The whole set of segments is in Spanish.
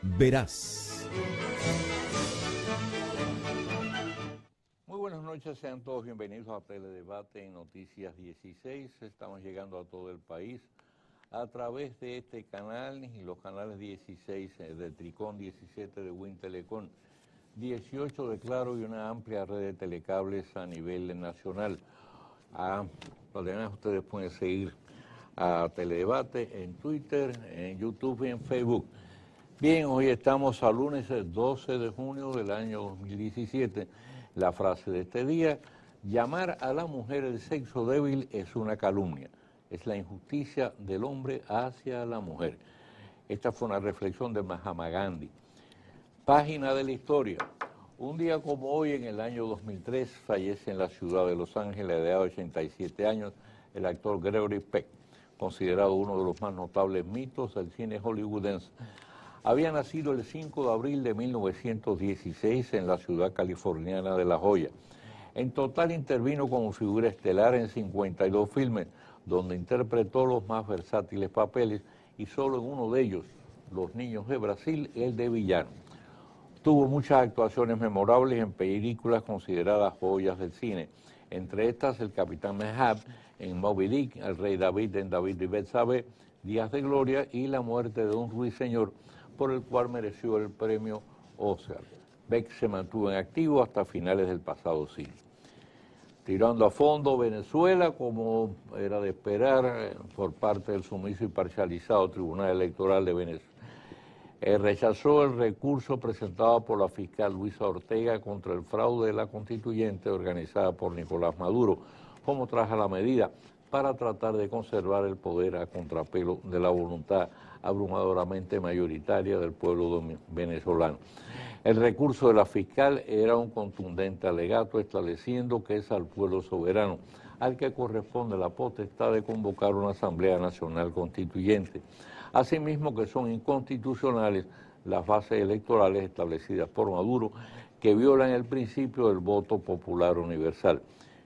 Verás. Muy buenas noches, sean todos bienvenidos a Teledebate en Noticias 16. Estamos llegando a todo el país a través de este canal y los canales 16 de Tricón, 17 de Win Telecom, 18 de Claro y una amplia red de telecables a nivel nacional. Además, ustedes pueden seguir a Teledebate en Twitter, en YouTube y en Facebook. Bien, hoy estamos a lunes 12 de junio del año 2017. La frase de este día: llamar a la mujer el sexo débil es una calumnia. Es la injusticia del hombre hacia la mujer. Esta fue una reflexión de Mahatma Gandhi. Página de la historia. Un día como hoy, en el año 2003, fallece en la ciudad de Los Ángeles, a la edad de 87 años, el actor Gregory Peck, considerado uno de los más notables mitos del cine hollywoodense. Había nacido el 5 de abril de 1916 en la ciudad californiana de La Joya. En total intervino como figura estelar en 52 filmes, donde interpretó los más versátiles papeles, y solo en uno de ellos, Los Niños de Brasil, el de villano. Tuvo muchas actuaciones memorables en películas consideradas joyas del cine, entre estas el Capitán Ahab en Moby Dick, el Rey David en David y Betsabé, Días de Gloria y La muerte de un ruiseñor, por el cual mereció el premio Oscar. Beck se mantuvo en activo hasta finales del pasado siglo. Tirando a fondo, Venezuela, como era de esperar por parte del sumiso y parcializado Tribunal Electoral de Venezuela, rechazó el recurso presentado por la fiscal Luisa Ortega contra el fraude de la constituyente organizada por Nicolás Maduro, como traja la medida para tratar de conservar el poder a contrapelo de la voluntad abrumadoramente mayoritaria del pueblo venezolano. El recurso de la fiscal era un contundente alegato estableciendo que es al pueblo soberano al que corresponde la potestad de convocar una Asamblea Nacional Constituyente. Asimismo que son inconstitucionales las bases electorales establecidas por Maduro, que violan el principio del voto popular universal.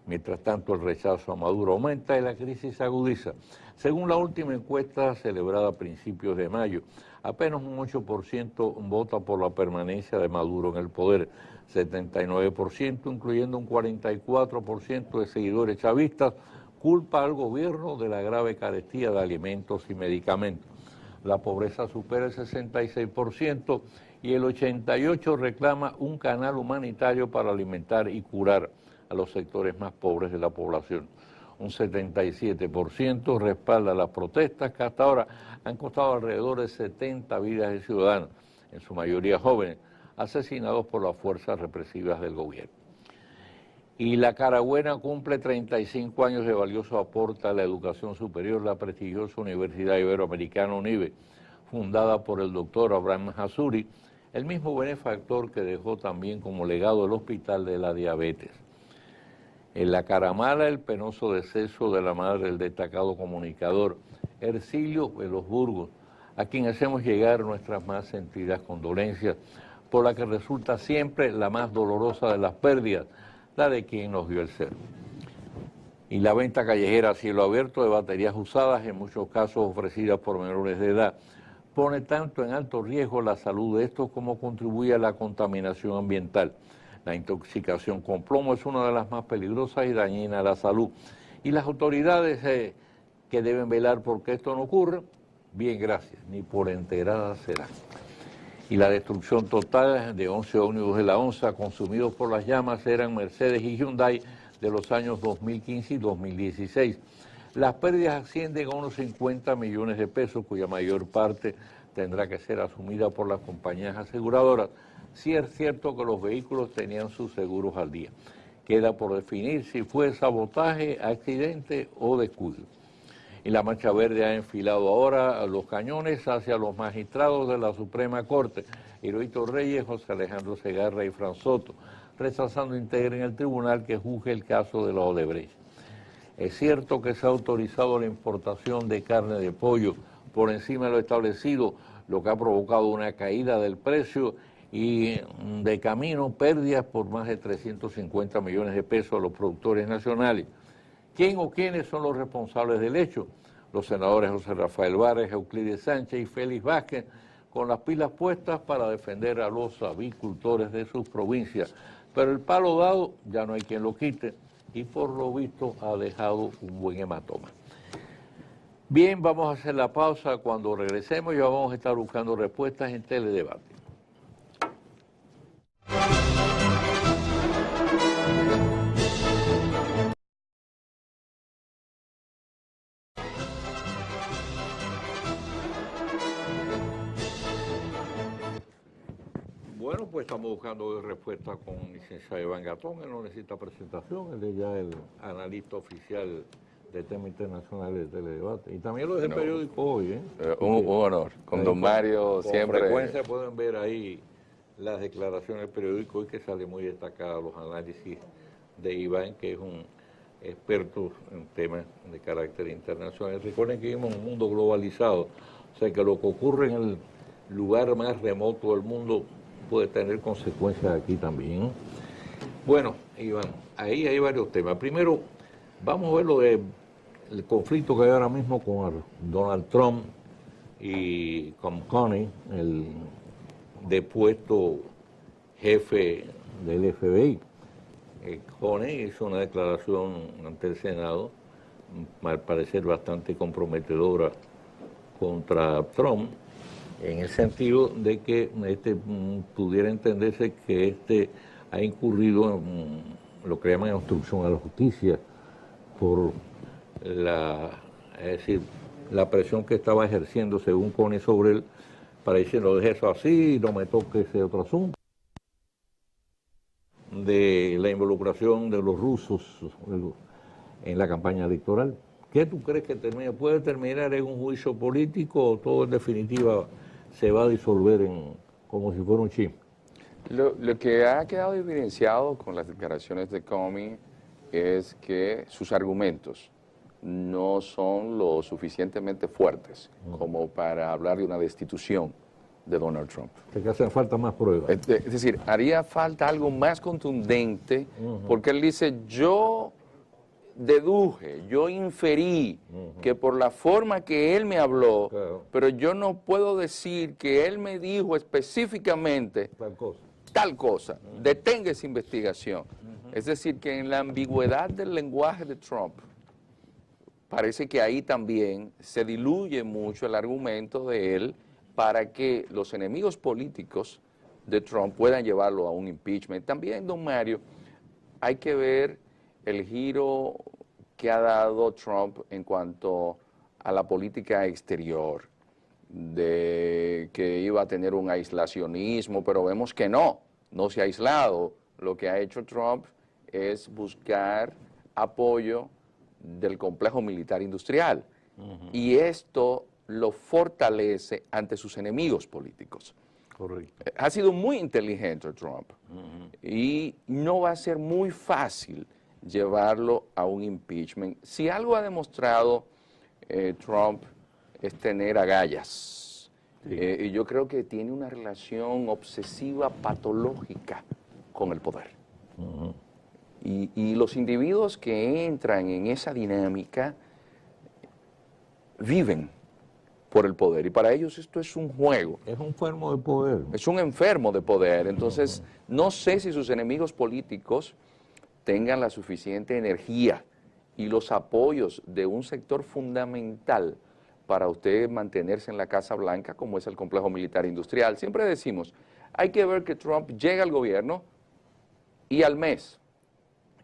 Mientras tanto, el rechazo a Maduro aumenta y la crisis se agudiza. Según la última encuesta celebrada a principios de mayo, apenas un 8% vota por la permanencia de Maduro en el poder, 79%, incluyendo un 44% de seguidores chavistas, culpa al gobierno de la grave carestía de alimentos y medicamentos. La pobreza supera el 66% y el 88% reclama un canal humanitario para alimentar y curar a los sectores más pobres de la población. Un 77% respalda las protestas que hasta ahora han costado alrededor de 70 vidas de ciudadanos, en su mayoría jóvenes, asesinados por las fuerzas represivas del gobierno. Y la Caragüena cumple 35 años de valioso aporte a la educación superior, la prestigiosa Universidad Iberoamericana UNIBE, fundada por el doctor Abraham Hazuri, el mismo benefactor que dejó también como legado el Hospital de la Diabetes. En la Caramala, el penoso deceso de la madre del destacado comunicador Ercilio de los Burgos, a quien hacemos llegar nuestras más sentidas condolencias, por la que resulta siempre la más dolorosa de las pérdidas, la de quien nos dio el ser. Y la venta callejera a cielo abierto de baterías usadas, en muchos casos ofrecidas por menores de edad, pone tanto en alto riesgo la salud de estos como contribuye a la contaminación ambiental. La intoxicación con plomo es una de las más peligrosas y dañinas a la salud. Y las autoridades que deben velar por que esto no ocurra, bien, gracias, ni por enteradas serán. Y la destrucción total de 11 ómnibus de la ONSA consumidos por las llamas eran Mercedes y Hyundai de los años 2015 y 2016. Las pérdidas ascienden a unos 50 millones de pesos, cuya mayor parte tendrá que ser asumida por las compañías aseguradoras, si es cierto que los vehículos tenían sus seguros al día. Queda por definir si fue sabotaje, accidente o descuido. Y la Mancha Verde ha enfilado ahora los cañones hacia los magistrados de la Suprema Corte, Hirohito Reyes, José Alejandro Segarra y Fran Soto, rechazando integren el tribunal que juzgue el caso de la Odebrecht. Es cierto que se ha autorizado la importación de carne de pollo por encima de lo establecido, lo que ha provocado una caída del precio y de camino pérdidas por más de 350 millones de pesos a los productores nacionales. ¿Quién o quiénes son los responsables del hecho? Los senadores José Rafael Vargas, Euclides Sánchez y Félix Vázquez, con las pilas puestas para defender a los avicultores de sus provincias. Pero el palo dado ya no hay quien lo quite y por lo visto ha dejado un buen hematoma. Bien, vamos a hacer la pausa. Cuando regresemos ya vamos a estar buscando respuestas en Teledebate. Bueno, pues estamos buscando respuesta con el licenciado Iván Gatón. Él no necesita presentación, él es ya el analista oficial de temas internacionales de Teledebate. Y también lo es el periódico Hoy, ¿eh? Un honor. Con don Mario siempre. Con frecuencia pueden ver ahí las declaraciones del periódico Hoy, que sale muy destacada los análisis de Iván, que es un experto en temas de carácter internacional. Recuerden que vivimos en un mundo globalizado, o sea que lo que ocurre en el lugar más remoto del mundo puede tener consecuencias aquí también. Bueno, Iván, ahí hay varios temas. Primero, vamos a ver lo del conflicto que hay ahora mismo con Donald Trump y con Coney, el depuesto jefe del FBI. Coney hizo una declaración ante el Senado, al parecer bastante comprometedora contra Trump, en el sentido de que pudiera entenderse que ha incurrido en lo que llaman obstrucción a la justicia por la presión que estaba ejerciendo, según Coney, sobre él, para decirlo, deje eso así, no me toque ese otro asunto, de la involucración de los rusos en la campaña electoral. ¿Qué tú crees que puede terminar en un juicio político o todo en definitiva se va a disolver como si fuera un chisme? Lo que ha quedado evidenciado con las declaraciones de Comey es que sus argumentos no son lo suficientemente fuertes como para hablar de una destitución de Donald Trump. Que hacen falta más pruebas. Es decir, haría falta algo más contundente, porque él dice, yo deduje, yo inferí que por la forma que él me habló, claro, pero yo no puedo decir que él me dijo específicamente tal cosa. Detenga esa investigación. Es decir, que en la ambigüedad del lenguaje de Trump, parece que ahí también se diluye mucho el argumento de él para que los enemigos políticos de Trump puedan llevarlo a un impeachment. También, don Mario, hay que ver el giro que ha dado Trump en cuanto a la política exterior, de que iba a tener un aislacionismo, pero vemos que no se ha aislado. Lo que ha hecho Trump es buscar apoyo del complejo militar industrial. Y esto lo fortalece ante sus enemigos políticos. Correcto. Ha sido muy inteligente Trump y no va a ser muy fácil llevarlo a un impeachment. Si algo ha demostrado Trump es tener agallas. Sí. Y yo creo que tiene una relación obsesiva patológica con el poder. Y los individuos que entran en esa dinámica viven por el poder, y para ellos esto es un juego. Es un enfermo de poder. Es un enfermo de poder. Entonces, no sé si sus enemigos políticos tengan la suficiente energía y los apoyos de un sector fundamental para usted mantenerse en la Casa Blanca, como es el complejo militar industrial. Siempre decimos, hay que ver que Trump llega al gobierno y al mes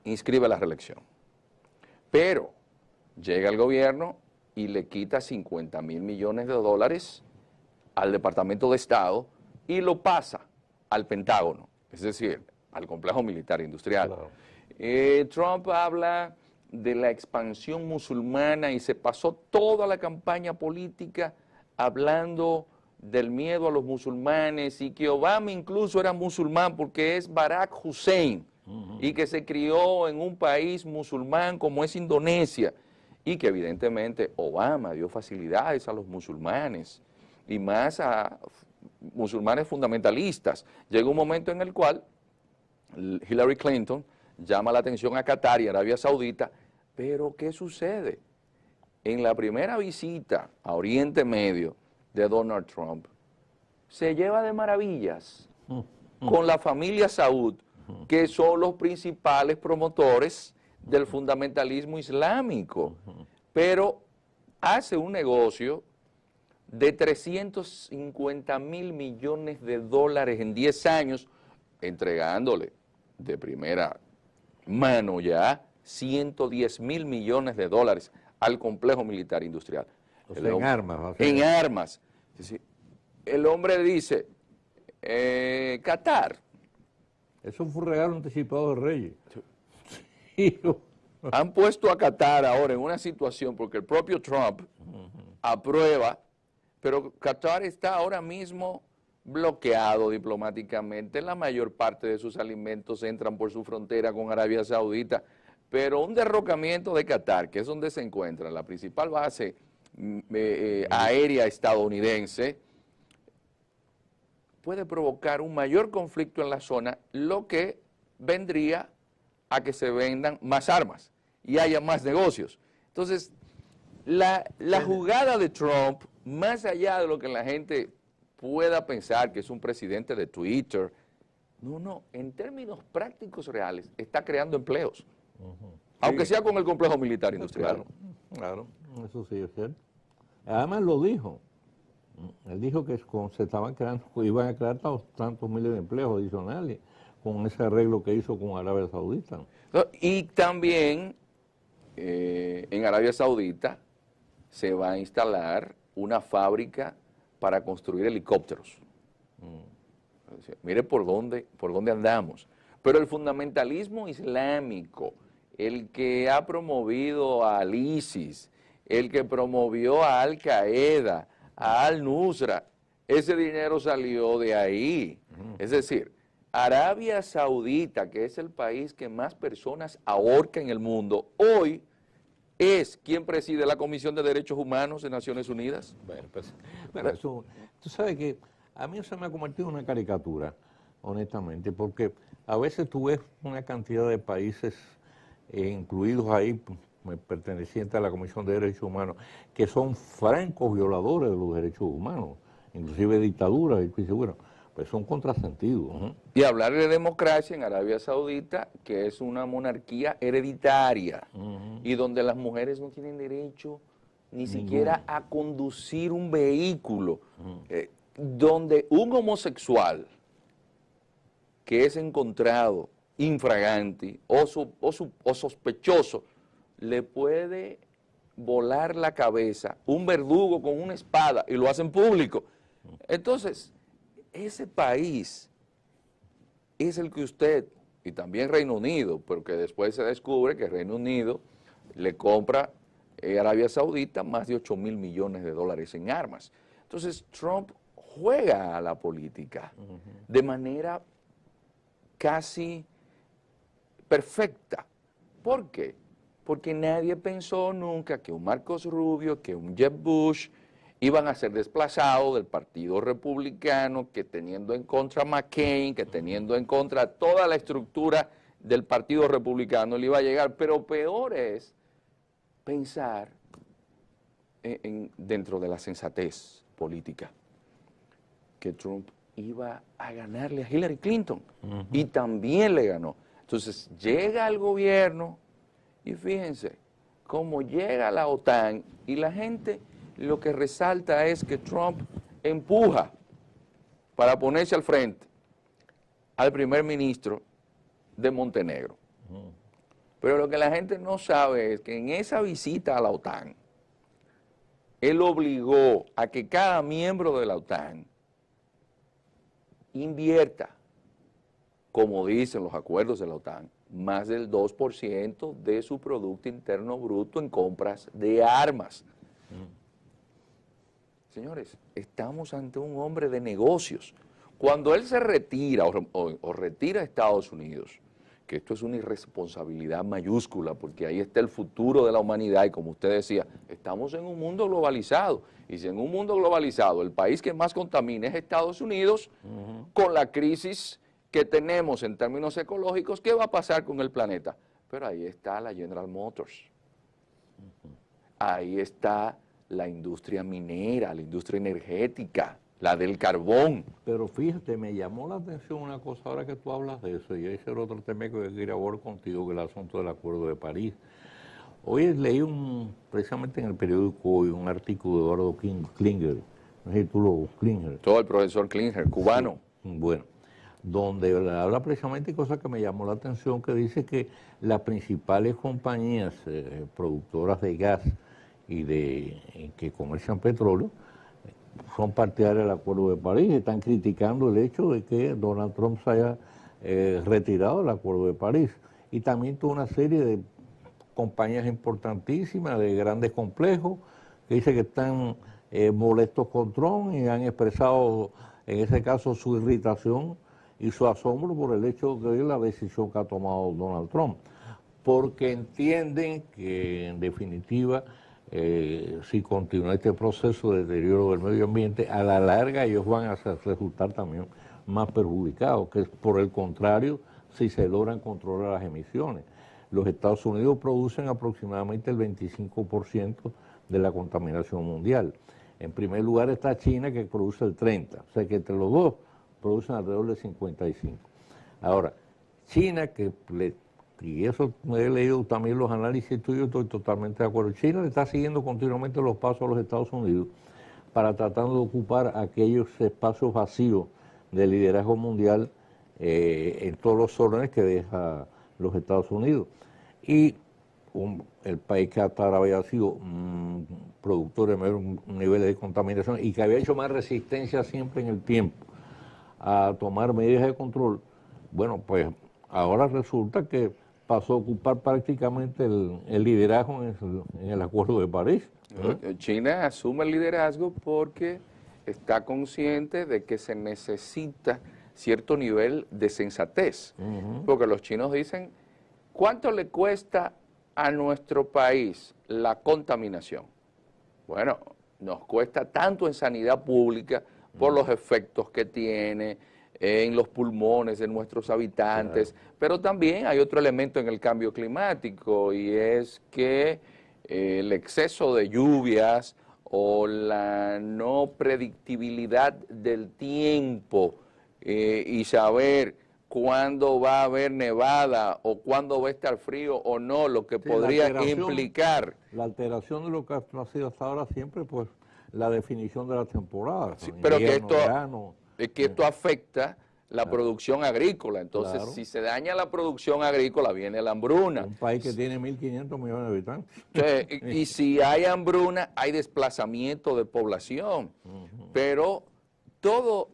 inscribe la reelección. Pero llega al gobierno y le quita $50,000 millones al Departamento de Estado y lo pasa al Pentágono, es decir, al complejo militar industrial. Claro. Trump habla de la expansión musulmana y se pasó toda la campaña política hablando del miedo a los musulmanes, y que Obama incluso era musulmán porque es Barack Hussein, y que se crió en un país musulmán como es Indonesia, y que evidentemente Obama dio facilidades a los musulmanes y más a musulmanes fundamentalistas. Llegó un momento en el cual Hillary Clinton llama la atención a Qatar y Arabia Saudita, pero ¿qué sucede? En la primera visita a Oriente Medio de Donald Trump, se lleva de maravillas con la familia Saud, que son los principales promotores del fundamentalismo islámico, pero hace un negocio de 350.000 millones de dólares en 10 años, entregándole de primera mano ya 110.000 millones de dólares al complejo militar industrial. O sea, en armas. O sea, en armas. Es decir, el hombre dice, Qatar. Eso fue un regalo anticipado de Reyes. Sí. Han puesto a Qatar ahora en una situación porque el propio Trump aprueba, pero Qatar está ahora mismo bloqueado diplomáticamente. La mayor parte de sus alimentos entran por su frontera con Arabia Saudita, pero un derrocamiento de Qatar, que es donde se encuentra la principal base aérea estadounidense, puede provocar un mayor conflicto en la zona, lo que vendría a que se vendan más armas y haya más negocios. Entonces, la jugada de Trump, más allá de lo que la gente pueda pensar que es un presidente de Twitter, no, en términos prácticos reales, está creando empleos, aunque sea con el complejo militar industrial. Claro, eso sí es cierto. Además lo dijo. Él dijo que se estaban creando, iban a crear tantos miles de empleos adicionales con ese arreglo que hizo con Arabia Saudita. Y también en Arabia Saudita se va a instalar una fábrica para construir helicópteros. Mire por dónde andamos. Pero el fundamentalismo islámico, el que ha promovido al ISIS, el que promovió a Al Qaeda, a Al-Nusra, ese dinero salió de ahí. Es decir, Arabia Saudita, que es el país que más personas ahorca en el mundo, hoy es quien preside la Comisión de Derechos Humanos de Naciones Unidas. Bueno, pues, eso, tú sabes que a mí se me ha convertido en una caricatura, honestamente, porque a veces tú ves una cantidad de países incluidos ahí, pertenecientes a la Comisión de Derechos Humanos, que son francos violadores de los derechos humanos, inclusive dictaduras, y bueno, pues son contrasentidos. Y hablar de democracia en Arabia Saudita, que es una monarquía hereditaria, y donde las mujeres no tienen derecho ni siquiera a conducir un vehículo, donde un homosexual que es encontrado infraganti o sospechoso, le puede volar la cabeza un verdugo con una espada y lo hace en público. Entonces, ese país es el que usted, y también Reino Unido, porque después se descubre que Reino Unido le compra a Arabia Saudita más de 8.000 millones de dólares en armas. Entonces, Trump juega a la política de manera casi perfecta. ¿Por qué? Porque nadie pensó nunca que un Marcos Rubio, que un Jeb Bush iban a ser desplazados del Partido Republicano, que teniendo en contra a McCain, que teniendo en contra toda la estructura del Partido Republicano le iba a llegar. Pero peor es pensar dentro de la sensatez política que Trump iba a ganarle a Hillary Clinton y también le ganó. Entonces llega al gobierno y fíjense cómo llega la OTAN y la gente lo que resalta es que Trump empuja para ponerse al frente al primer ministro de Montenegro. Pero lo que la gente no sabe es que en esa visita a la OTAN, él obligó a que cada miembro de la OTAN invierta, como dicen los acuerdos de la OTAN, más del 2% de su Producto Interno Bruto en compras de armas. Señores, estamos ante un hombre de negocios. Cuando él se retira o retira a Estados Unidos, que esto es una irresponsabilidad mayúscula, porque ahí está el futuro de la humanidad y como usted decía, estamos en un mundo globalizado. Y si en un mundo globalizado el país que más contamina es Estados Unidos, con la crisis que tenemos en términos ecológicos, ¿qué va a pasar con el planeta? Pero ahí está la General Motors. Ahí está la industria minera, la industria energética, la del carbón. Pero fíjate, me llamó la atención una cosa ahora que tú hablas de eso, y ese era otro tema que quería hablar contigo, que es el asunto del Acuerdo de París. Hoy leí precisamente en el periódico hoy un artículo de Eduardo Klinger, no sé si tú lo Klinger. Todo el profesor Klinger, cubano. Sí, bueno, donde habla precisamente cosas que me llamó la atención, que dice que las principales compañías productoras de gas y que comercian petróleo son partidarias del Acuerdo de París, están criticando el hecho de que Donald Trump se haya retirado del Acuerdo de París. Y también toda una serie de compañías importantísimas, de grandes complejos, que dicen que están molestos con Trump y han expresado, en ese caso, su irritación y su asombro por el hecho de la decisión que ha tomado Donald Trump, porque entienden que, en definitiva, si continúa este proceso de deterioro del medio ambiente, a la larga ellos van a resultar también más perjudicados, que por el contrario, si se logran controlar las emisiones. Los Estados Unidos producen aproximadamente el 25% de la contaminación mundial. En primer lugar está China, que produce el 30%, o sea que entre los dos producen alrededor del 55%. Ahora, China, y eso he leído también los análisis tuyos, estoy totalmente de acuerdo. China le está siguiendo continuamente los pasos a los Estados Unidos para tratando de ocupar aquellos espacios vacíos de liderazgo mundial en todos los órdenes que deja los Estados Unidos. Y el país que hasta ahora había sido productor de mayores niveles de contaminación y que había hecho más resistencia siempre en el tiempo a tomar medidas de control, bueno, pues ahora resulta que pasó a ocupar prácticamente el liderazgo en el Acuerdo de París. China asume el liderazgo porque está consciente de que se necesita cierto nivel de sensatez, porque los chinos dicen, ¿cuánto le cuesta a nuestro país la contaminación? Bueno, nos cuesta tanto en sanidad pública por los efectos que tiene en los pulmones de nuestros habitantes, pero también hay otro elemento en el cambio climático, y es que el exceso de lluvias o la no predictibilidad del tiempo y saber cuándo va a haber nevada o cuándo va a estar frío o no, lo que podría implicar. La alteración de lo que ha sido hasta ahora siempre, pues, la definición de la temporada. Sí, pero invierno, que esto afecta la producción agrícola. Entonces, si se daña la producción agrícola, viene la hambruna. Un país que tiene 1.500 millones de habitantes. Y si hay hambruna, hay desplazamiento de población. Pero todo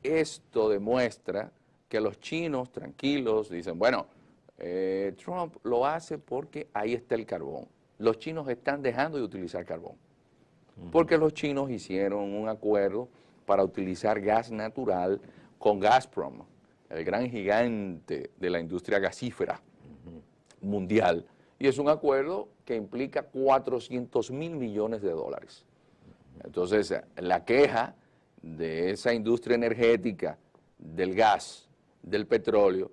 esto demuestra que los chinos, tranquilos, dicen, bueno, Trump lo hace porque ahí está el carbón. Los chinos están dejando de utilizar carbón. Porque los chinos hicieron un acuerdo para utilizar gas natural con Gazprom, el gran gigante de la industria gasífera mundial. Y es un acuerdo que implica 400.000 millones de dólares. Entonces, la queja de esa industria energética, del gas, del petróleo,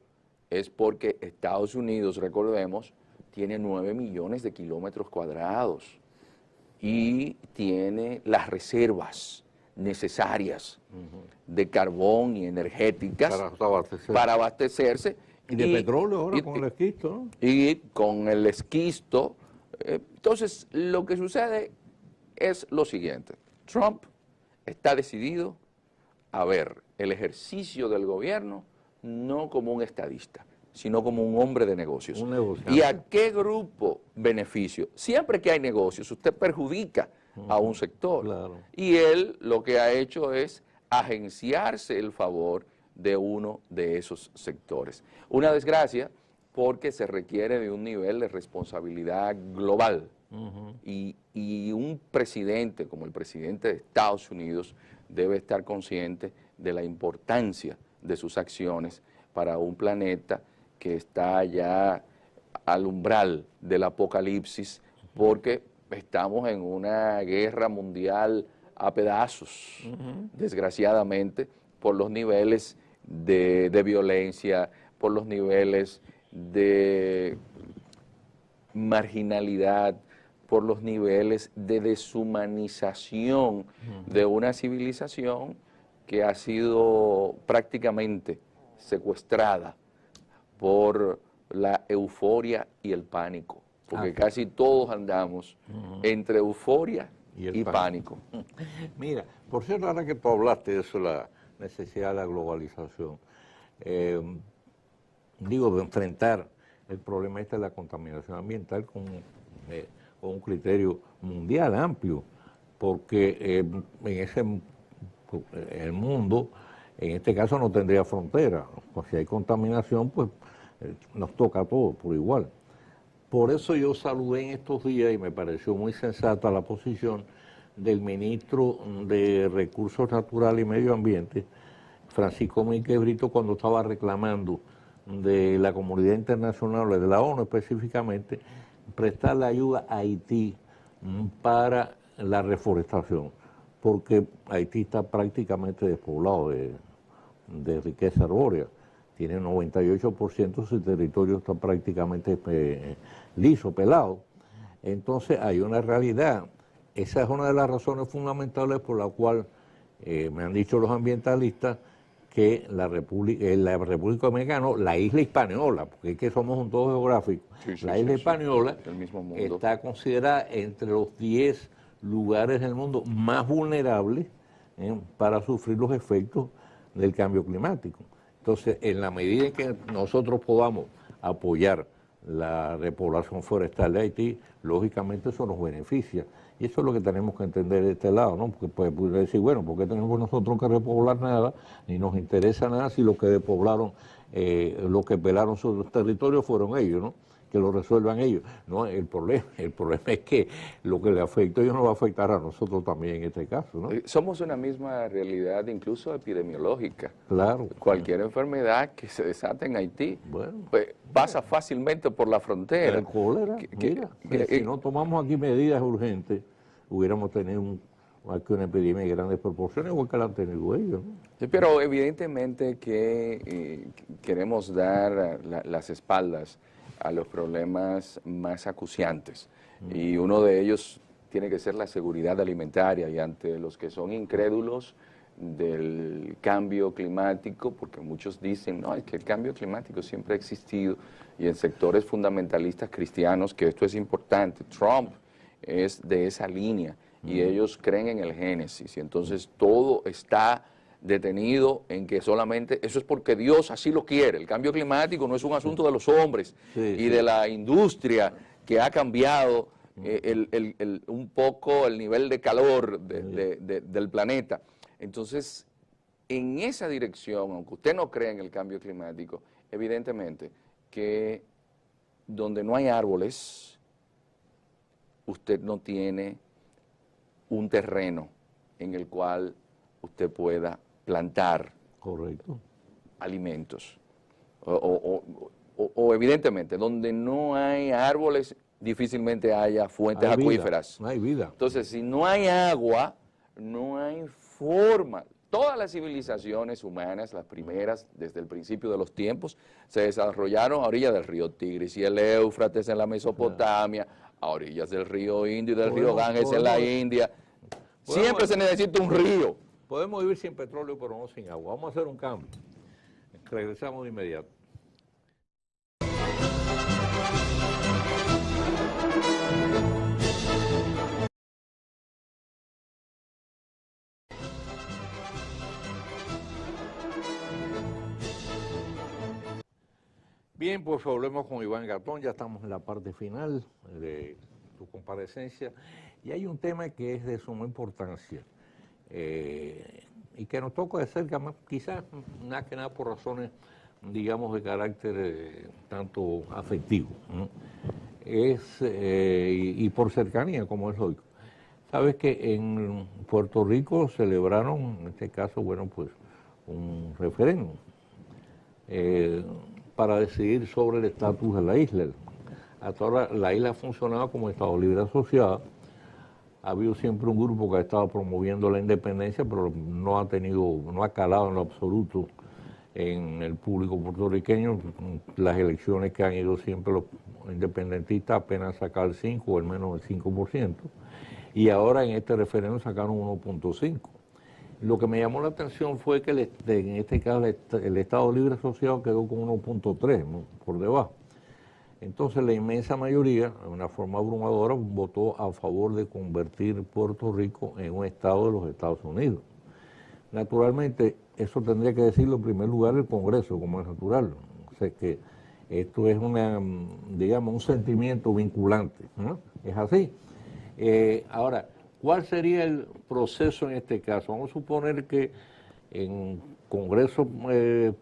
es porque Estados Unidos, recordemos, tiene 9 millones de kilómetros cuadrados y tiene las reservas necesarias de carbón y energéticas para abastecerse. Y de petróleo ahora con el esquisto, ¿no? Y con el esquisto. Entonces, lo que sucede es lo siguiente. Trump está decidido a ver el ejercicio del gobierno no como un estadista, sino como un hombre de negocios. ¿Y a qué grupo beneficio? Siempre que hay negocios, usted perjudica a un sector. Claro. Y él lo que ha hecho es agenciarse el favor de uno de esos sectores. Una desgracia porque se requiere de un nivel de responsabilidad global. Y un presidente como el presidente de Estados Unidos debe estar consciente de la importancia de sus acciones para un planeta que está ya al umbral del apocalipsis, porque estamos en una guerra mundial a pedazos, desgraciadamente, por los niveles de violencia, por los niveles de marginalidad, por los niveles de deshumanización de una civilización que ha sido prácticamente secuestrada por la euforia y el pánico, porque casi todos andamos entre euforia y pánico. Mira, por cierto, ahora que tú hablaste de eso, la necesidad de la globalización, digo, de enfrentar el problema de la contaminación ambiental con un criterio mundial amplio, porque el mundo, en este caso, no tendría frontera. Pues si hay contaminación, pues nos toca a todos por igual. Por eso yo saludé en estos días y me pareció muy sensata la posición del ministro de Recursos Naturales y Medio Ambiente, Francisco Míquez Brito, cuando estaba reclamando de la comunidad internacional, de la ONU específicamente, prestarle ayuda a Haití para la reforestación, porque Haití está prácticamente despoblado de riqueza arbórea. Tiene 98% de su territorio está prácticamente liso, pelado. Entonces hay una realidad. Esa es una de las razones fundamentales por la cual me han dicho los ambientalistas que la República Dominicana, la isla Hispaniola, porque es que somos un todo geográfico, la isla Hispaniola está considerada entre los 10 lugares del mundo más vulnerables para sufrir los efectos del cambio climático. Entonces, en la medida en que nosotros podamos apoyar la repoblación forestal de Haití, lógicamente eso nos beneficia. Y eso es lo que tenemos que entender de este lado, ¿no? Porque puede decir, bueno, ¿por qué tenemos nosotros que repoblar nada? Ni nos interesa nada si los que despoblaron, los que pelaron sus territorios fueron ellos, ¿no? Que lo resuelvan ellos. No, el problema es que lo que le afecta a ellos nos va a afectar a nosotros también en este caso, ¿no? Somos una misma realidad, incluso epidemiológica. Claro. Cualquier enfermedad que se desate en Haití, bueno, pues, pasa fácilmente por la frontera. El cólera, si no tomamos aquí medidas urgentes, hubiéramos tenido aquí una epidemia de grandes proporciones, igual que la han tenido ellos, ¿no? Sí, pero evidentemente que queremos dar las espaldas a los problemas más acuciantes. Y uno de ellos tiene que ser la seguridad alimentaria, y ante los que son incrédulos del cambio climático, porque muchos dicen, no, es que el cambio climático siempre ha existido, y en sectores fundamentalistas cristianos, que esto es importante, Trump es de esa línea, y ellos creen en el Génesis, y entonces todo está detenido en que solamente, eso es porque Dios así lo quiere. El cambio climático no es un asunto de los hombres de la industria que ha cambiado un poco el nivel de calor del planeta. Entonces, en esa dirección, aunque usted no cree en el cambio climático, evidentemente que donde no hay árboles, usted no tiene un terreno en el cual usted pueda plantar alimentos. O evidentemente, donde no hay árboles, difícilmente haya fuentes acuíferas. No hay vida. Entonces, si no hay agua, no hay forma. Todas las civilizaciones humanas, las primeras, desde el principio de los tiempos, se desarrollaron a orillas del río Tigris y el Éufrates en la Mesopotamia, a orillas del río Indio y del río Ganges en la India. Siempre se necesita un río. Podemos vivir sin petróleo, pero no sin agua. Vamos a hacer un cambio. Regresamos de inmediato. Bien, pues volvemos con Iván Gatón, ya estamos en la parte final de su comparecencia y hay un tema que es de suma importancia y que nos toca de cerca, quizás más que nada por razones, digamos, de carácter tanto afectivo, ¿no? Y por cercanía, como es lógico. Sabes que en Puerto Rico celebraron, en este caso, bueno, pues un referéndum para decidir sobre el estatus de la isla. Hasta ahora la isla ha funcionado como Estado libre asociado. Ha habido siempre un grupo que ha estado promoviendo la independencia, pero no ha calado en lo absoluto en el público puertorriqueño. Las elecciones que han ido siempre los independentistas apenas sacaron el 5 o al menos el 5%, y ahora en este referéndum sacaron 1.5%. Lo que me llamó la atención fue que en este caso el Estado Libre Asociado quedó con 1.3%, ¿no?, por debajo. Entonces la inmensa mayoría, de una forma abrumadora, votó a favor de convertir Puerto Rico en un estado de los Estados Unidos. Naturalmente, eso tendría que decirlo en primer lugar el Congreso, como es natural. O sea que esto es digamos, un sentimiento vinculante, ¿no? Es así. Ahora, ¿cuál sería el proceso en este caso? Vamos a suponer que en Congreso en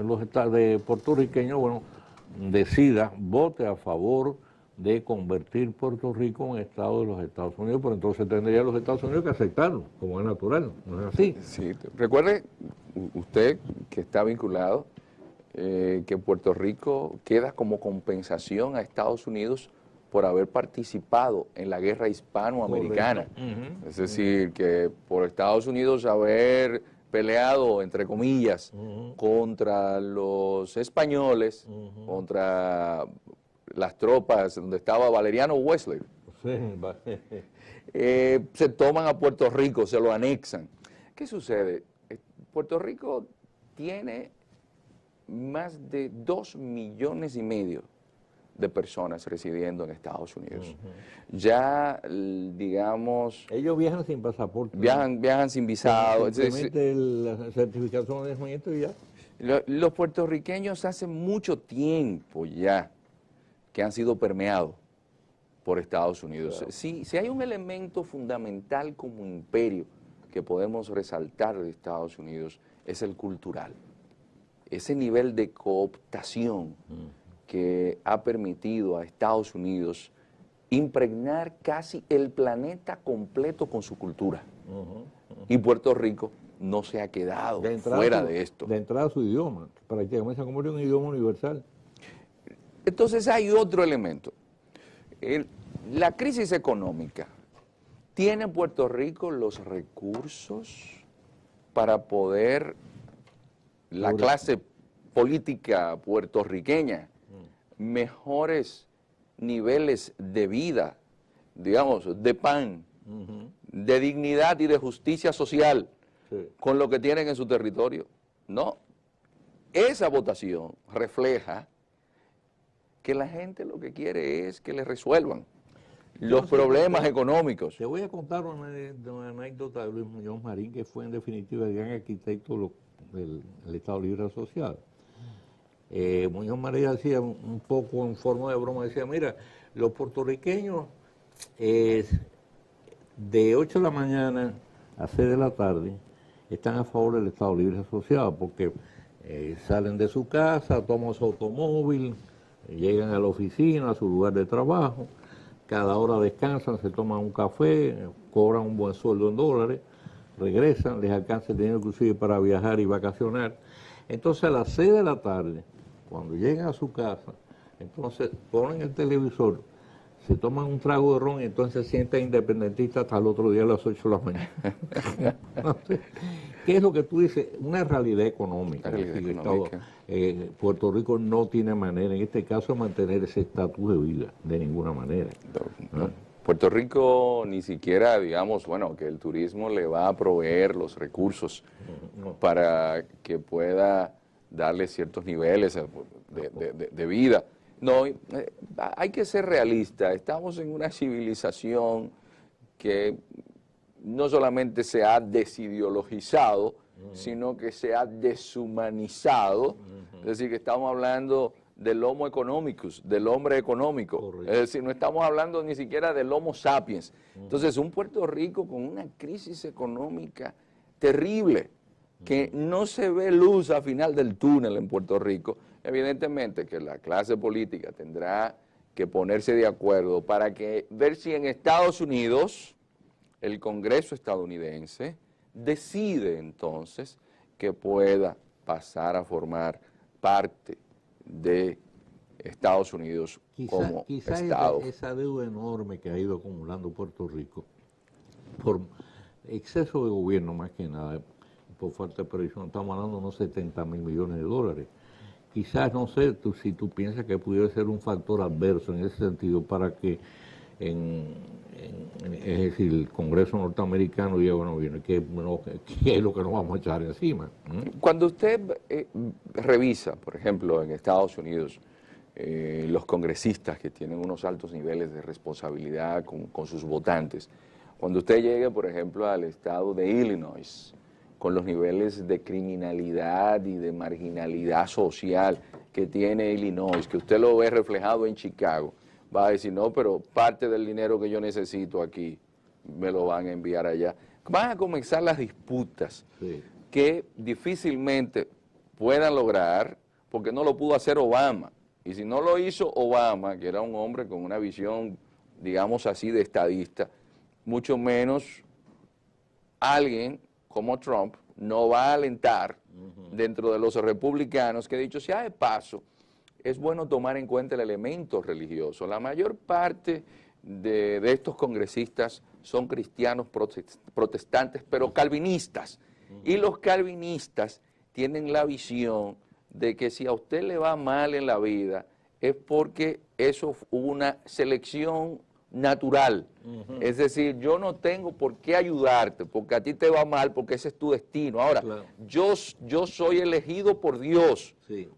los estados de puertorriqueños, bueno, decida, vote a favor de convertir Puerto Rico en estado de los Estados Unidos, pero entonces tendría los Estados Unidos que aceptarlo, como es natural, ¿no es así? Sí, recuerde usted que está vinculado, que Puerto Rico queda como compensación a Estados Unidos por haber participado en la guerra hispanoamericana. Es decir, que por Estados Unidos haber peleado, entre comillas, contra los españoles, contra las tropas donde estaba Valeriano Wesley. Se toman a Puerto Rico, se lo anexan. ¿Qué sucede? Puerto Rico tiene más de 2,5 millones de personas residiendo en Estados Unidos. Ya, digamos... Ellos viajan sin pasaporte. Viajan sin visado. Simplemente la certificación de nacimiento y ya. Los puertorriqueños hace mucho tiempo ya que han sido permeados por Estados Unidos. Claro. Si hay un elemento fundamental como imperio que podemos resaltar de Estados Unidos, es el cultural. Ese nivel de cooptación que ha permitido a Estados Unidos impregnar casi el planeta completo con su cultura. Y Puerto Rico no se ha quedado fuera de esto. De entrada su idioma, prácticamente se convierte en un idioma universal. Entonces hay otro elemento. La crisis económica. ¿Tiene Puerto Rico los recursos para poder, la clase política puertorriqueña, mejores niveles de vida, digamos, de pan, de dignidad y de justicia social con lo que tienen en su territorio? No. Esa votación refleja que la gente lo que quiere es que le resuelvan los problemas económicos. Te voy a contar una anécdota de Luis Muñoz Marín, que fue en definitiva el gran arquitecto del Estado Libre Asociado. Muñoz Marín decía un poco en forma de broma, decía, mira, los puertorriqueños de 8 de la mañana a 6 de la tarde están a favor del Estado Libre Asociado, porque salen de su casa, toman su automóvil, llegan a la oficina, a su lugar de trabajo, cada hora descansan, se toman un café, cobran un buen sueldo en dólares, regresan, les alcanza el dinero inclusive para viajar y vacacionar. Entonces a las 6 de la tarde, cuando llegan a su casa, entonces ponen el televisor, se toman un trago de ron y entonces se sienten independentistas hasta el otro día a las 8 de la mañana. Entonces, ¿qué es lo que tú dices? Una realidad económica. Puerto Rico no tiene manera, en este caso, de mantener ese estatus de vida, de ninguna manera. No. Puerto Rico ni siquiera, digamos, bueno, que el turismo le va a proveer los recursos para que pueda darle ciertos niveles de vida. No, hay que ser realista. Estamos en una civilización que no solamente se ha desideologizado, sino que se ha deshumanizado. Es decir, que estamos hablando del homo economicus, del hombre económico. Correcto. Es decir, no estamos hablando ni siquiera del homo sapiens. Entonces, un Puerto Rico con una crisis económica terrible, que no se ve luz al final del túnel en Puerto Rico. Evidentemente que la clase política tendrá que ponerse de acuerdo para ver si en Estados Unidos el Congreso estadounidense decide entonces que pueda pasar a formar parte de Estados Unidos como Estado. Esa deuda enorme que ha ido acumulando Puerto Rico por exceso de gobierno más que nada, por falta de previsión, estamos hablando de unos 70 mil millones de dólares. Quizás, no sé, si tú piensas que pudiera ser un factor adverso en ese sentido para que, es decir, el Congreso norteamericano diga, bueno, bien, ¿qué es lo que nos vamos a echar encima? Cuando usted revisa, por ejemplo, en Estados Unidos, los congresistas que tienen unos altos niveles de responsabilidad con sus votantes, cuando usted llegue, por ejemplo, al estado de Illinois, con los niveles de criminalidad y de marginalidad social que tiene Illinois, que usted lo ve reflejado en Chicago, va a decir, no, pero parte del dinero que yo necesito aquí me lo van a enviar allá. Van a comenzar las disputas que difícilmente puedan lograr, porque no lo pudo hacer Obama. Y si no lo hizo Obama, que era un hombre con una visión, digamos así, de estadista, mucho menos alguien como Trump no va a alentar dentro de los republicanos, que dicho sea de paso, es bueno tomar en cuenta el elemento religioso. La mayor parte de estos congresistas son cristianos protestantes, pero calvinistas. Y los calvinistas tienen la visión de que si a usted le va mal en la vida es porque eso hubo una selección natural. Es decir, yo no tengo por qué ayudarte, porque a ti te va mal, porque ese es tu destino. Ahora, yo soy elegido por Dios,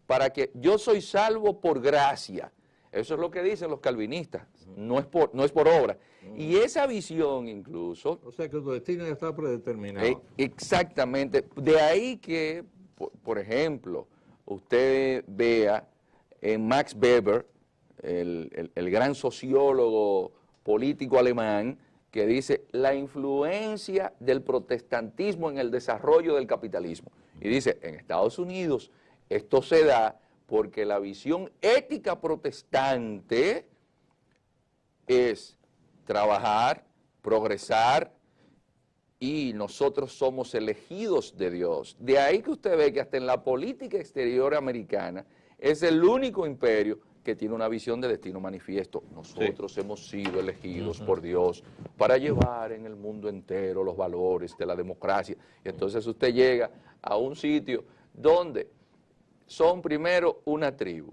para que yo soy salvo por gracia. Eso es lo que dicen los calvinistas, no es por obra. Y esa visión incluso... O sea, que tu destino ya está predeterminado. Exactamente. De ahí que, por ejemplo, usted vea en Max Weber, el gran sociólogo político alemán, que dice la influencia del protestantismo en el desarrollo del capitalismo. Y dice, en Estados Unidos esto se da porque la visión ética protestante es trabajar, progresar, y nosotros somos elegidos de Dios. De ahí que usted ve que hasta en la política exterior americana es el único imperio que tiene una visión de destino manifiesto. Nosotros hemos sido elegidos por Dios para llevar en el mundo entero los valores de la democracia. Y entonces usted llega a un sitio donde son primero una tribu.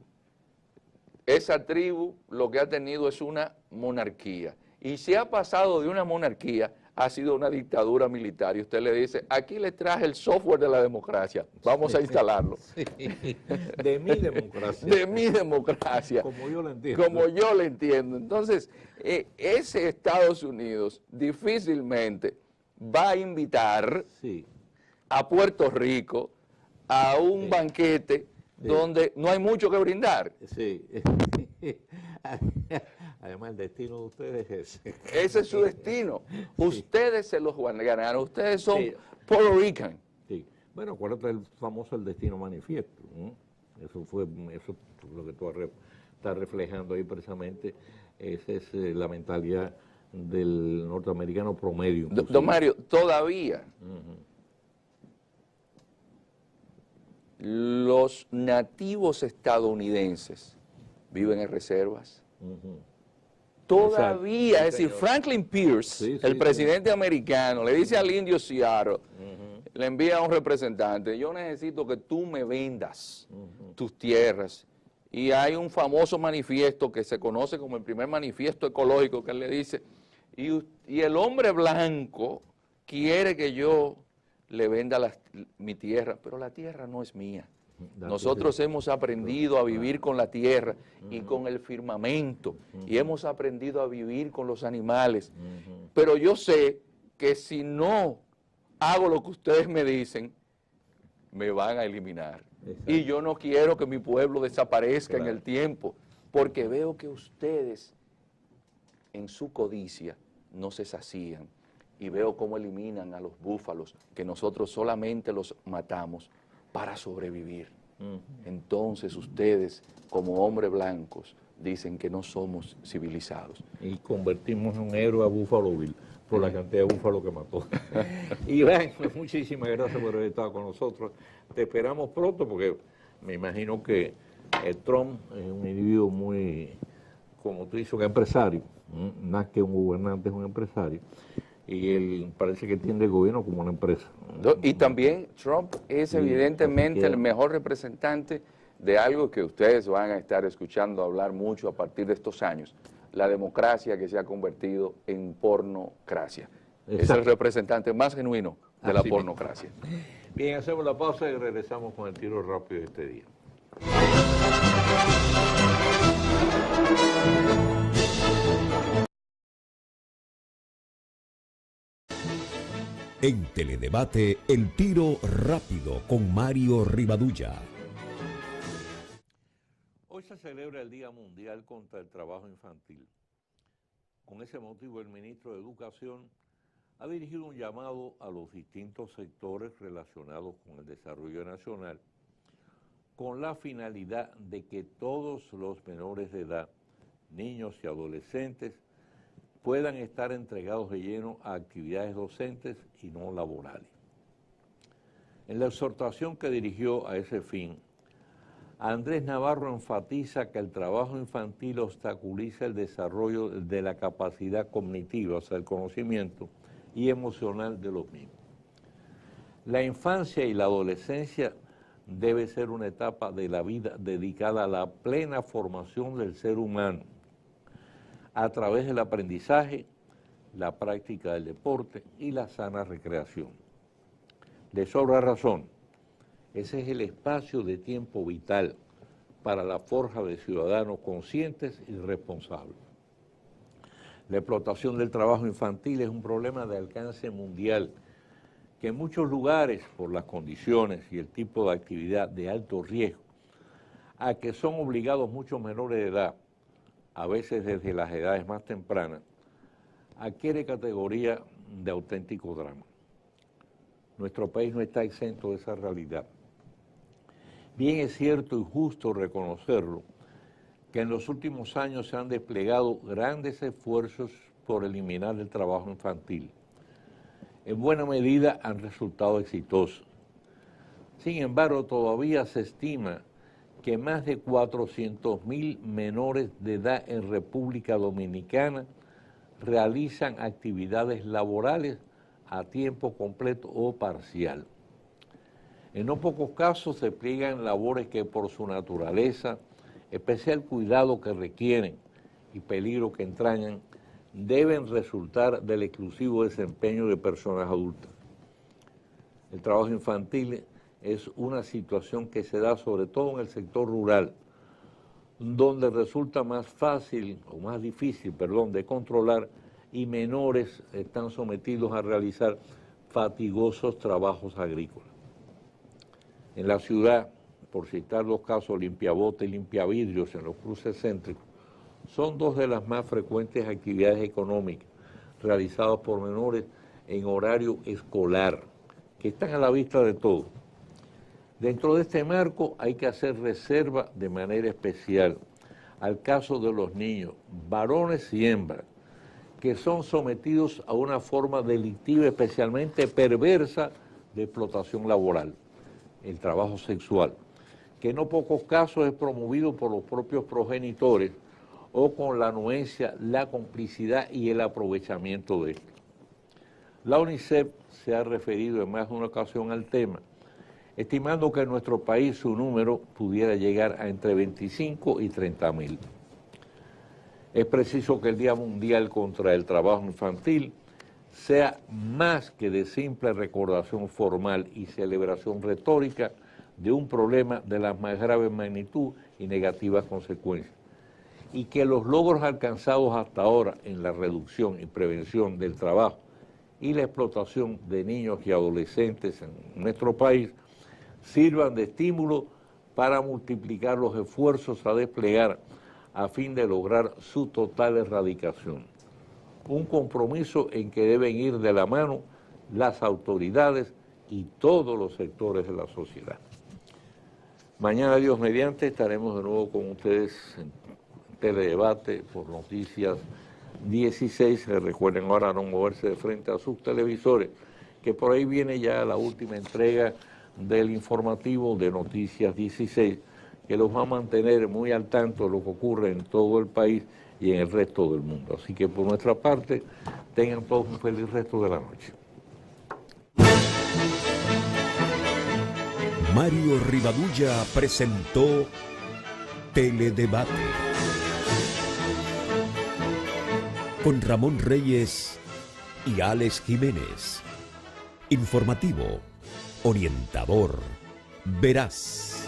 Esa tribu lo que ha tenido es una monarquía. Y se ha pasado de una monarquía, ha sido una dictadura militar. Y usted le dice, aquí le traje el software de la democracia, vamos a instalarlo. De mi democracia. De mi democracia. Como yo lo entiendo. Como yo lo entiendo. Entonces, ese Estados Unidos difícilmente va a invitar a Puerto Rico a un banquete donde no hay mucho que brindar. Además, el destino de ustedes es ese. Ese es su destino. Ustedes se los ganaron. Ustedes son Puerto Rican. Bueno, acuérdate el famoso El Destino Manifiesto. Eso lo que tú estás reflejando ahí precisamente. Esa es la mentalidad del norteamericano promedio. Don Mario, todavía los nativos estadounidenses viven en reservas. Todavía, es decir, Franklin Pierce, el presidente americano, le dice al indio Seattle, le envía a un representante, yo necesito que tú me vendas tus tierras. Y hay un famoso manifiesto que se conoce como el primer manifiesto ecológico, que él le dice, y el hombre blanco quiere que yo le venda mi tierra, pero la tierra no es mía. Nosotros hemos aprendido a vivir con la tierra y con el firmamento, y hemos aprendido a vivir con los animales. Pero yo sé que si no hago lo que ustedes me dicen, me van a eliminar. Y yo no quiero que mi pueblo desaparezca en el tiempo, porque veo que ustedes en su codicia no se sacían, y veo cómo eliminan a los búfalos, que nosotros solamente los matamos para sobrevivir. Entonces ustedes, como hombres blancos, dicen que no somos civilizados. Y convertimos en un héroe a Buffalo Bill por la cantidad de búfalos que mató. Iván, muchísimas gracias por haber estado con nosotros. Te esperamos pronto porque me imagino que Trump es un individuo muy, como tú dices, un empresario, más que un gobernante, es un empresario. y él parece que entiende el gobierno como una empresa. Y también Trump es evidentemente el mejor representante de algo que ustedes van a estar escuchando hablar mucho a partir de estos años, la democracia que se ha convertido en pornocracia. Exacto. Es el representante más genuino de la pornocracia. Bien, hacemos la pausa y regresamos con el tiro rápido de este día. En Teledebate, el tiro rápido con Mario Rivadulla. Hoy se celebra el Día Mundial contra el Trabajo Infantil. Con ese motivo, el ministro de Educación ha dirigido un llamado a los distintos sectores relacionados con el desarrollo nacional con la finalidad de que todos los menores de edad, niños y adolescentes, puedan estar entregados de lleno a actividades docentes y no laborales. En la exhortación que dirigió a ese fin, Andrés Navarro enfatiza que el trabajo infantil obstaculiza el desarrollo de la capacidad cognitiva, o sea, el conocimiento y emocional de los mismos. La infancia y la adolescencia debe ser una etapa de la vida dedicada a la plena formación del ser humano, a través del aprendizaje, la práctica del deporte y la sana recreación. De sobra razón, ese es el espacio de tiempo vital para la forja de ciudadanos conscientes y responsables. La explotación del trabajo infantil es un problema de alcance mundial que en muchos lugares, por las condiciones y el tipo de actividad de alto riesgo, a que son obligados muchos menores de edad, a veces desde las edades más tempranas, adquiere categoría de auténtico drama. Nuestro país no está exento de esa realidad. Bien es cierto y justo reconocerlo, que en los últimos años se han desplegado grandes esfuerzos por eliminar el trabajo infantil. En buena medida han resultado exitosos. Sin embargo, todavía se estima que más de 400.000 menores de edad en República Dominicana realizan actividades laborales a tiempo completo o parcial. En no pocos casos se pliegan labores que por su naturaleza, especial cuidado que requieren y peligro que entrañan, deben resultar del exclusivo desempeño de personas adultas. El trabajo infantil es una situación que se da sobre todo en el sector rural, donde resulta más fácil o más difícil, de controlar, y menores están sometidos a realizar fatigosos trabajos agrícolas. En la ciudad, por citar los casos limpiabotes y limpiavidrios en los cruces céntricos, son dos de las más frecuentes actividades económicas realizadas por menores en horario escolar, que están a la vista de todos. Dentro de este marco hay que hacer reserva de manera especial al caso de los niños, varones y hembras, que son sometidos a una forma delictiva especialmente perversa de explotación laboral, el trabajo sexual, que en no pocos casos es promovido por los propios progenitores o con la anuencia, la complicidad y el aprovechamiento de esto. La UNICEF se ha referido en más de una ocasión al tema, estimando que en nuestro país su número pudiera llegar a entre 25 y 30.000. Es preciso que el Día Mundial contra el Trabajo Infantil sea más que de simple recordación formal y celebración retórica de un problema de la más grave magnitud y negativas consecuencias, y que los logros alcanzados hasta ahora en la reducción y prevención del trabajo y la explotación de niños y adolescentes en nuestro país sirvan de estímulo para multiplicar los esfuerzos a desplegar a fin de lograr su total erradicación. Un compromiso en que deben ir de la mano las autoridades y todos los sectores de la sociedad. Mañana, Dios mediante, estaremos de nuevo con ustedes en Teledebate por Noticias 16. Recuerden ahora no moverse de frente a sus televisores, que por ahí viene ya la última entrega del informativo de Noticias 16, que los va a mantener muy al tanto de lo que ocurre en todo el país y en el resto del mundo. Así que por nuestra parte Tengan todos un feliz resto de la noche. Mario Rivadulla presentó Teledebate con Ramón Reyes y Alex Jiménez. Informativo, orientador, veraz.